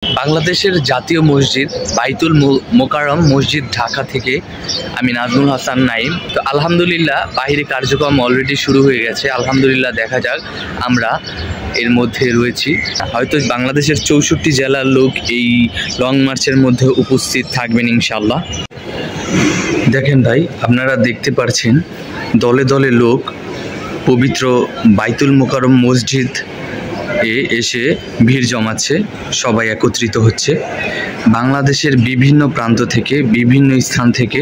বাংলাদেশের জাতীয় মসজিদ বাইতুল মোকাররম মসজিদ ঢাকা থেকে আমি নাজমুল হাসান নাইম। তো আলহামদুলিল্লাহ বাহিরে কার্যক্রম অলরেডি শুরু হয়ে গেছে। আলহামদুলিল্লাহ দেখা যাক, আমরা এর মধ্যে রয়েছি। হয়তো বাংলাদেশের 64 জেলার লোক এই লং মার্চের মধ্যে উপস্থিত থাকবেন ইনশাআল্লাহ। দেখেন ভাই, আপনারা দেখতে পাচ্ছেন দলে দলে লোক পবিত্র বাইতুল মোকাররম মসজিদ এসে ভিড় জমাচ্ছে, সবাই একত্রিত হচ্ছে। বাংলাদেশের বিভিন্ন প্রান্ত থেকে, বিভিন্ন স্থান থেকে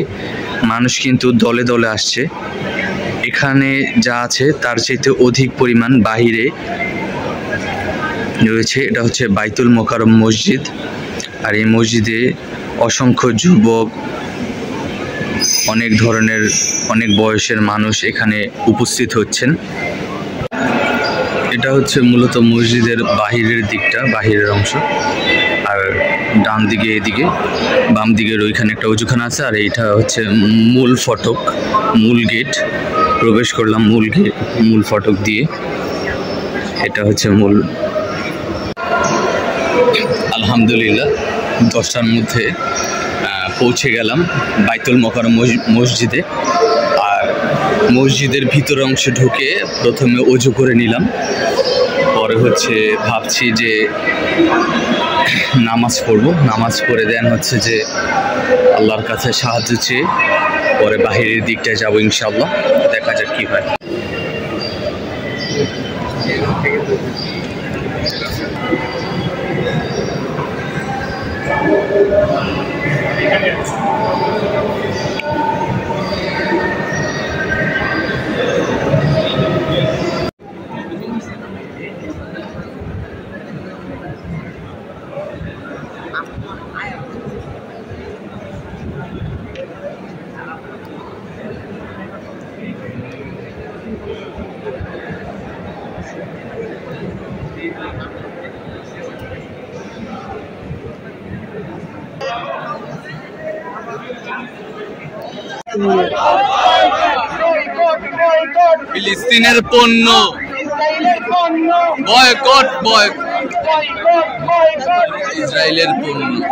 মানুষ কিন্তু দলে দলে আসছে। এখানে যা আছে তার চাইতে অধিক পরিমাণ বাহিরে রয়েছে। এটা হচ্ছে বাইতুল মোকাররম মসজিদ, আর এই মসজিদে অসংখ্য যুবক, অনেক ধরনের অনেক বয়সের মানুষ এখানে উপস্থিত হচ্ছেন। এটা হচ্ছে মূলত মসজিদের বাহিরের দিকটা, বাহিরের অংশ। আর ডান দিকে, এদিকে বাম দিকের ওইখানে একটা অজুখানা আছে। আর এইটা হচ্ছে মূল ফটক, মূল গেট। প্রবেশ করলাম মূল ফটক দিয়ে। এটা হচ্ছে মূল। আলহামদুলিল্লাহ 10টার মধ্যে পৌঁছে গেলাম বাইতুল মোকাররম মসজিদে। আর মসজিদের ভিতর অংশে ঢুকে প্রথমে অজু করে নিলাম। পরে হচ্ছে ভাবছি যে নামাজ পড়ব। নামাজ পড়ে দেন হচ্ছে যে আল্লাহর কাছে সাহায্য চেয়ে পরে বাহিরের দিকটায় যাবো ইনশাআল্লাহ। দেখা যাক কি হয়। ফিলিস্তিনের পণ্য বয়কট, ইসরায়েলের পণ্য।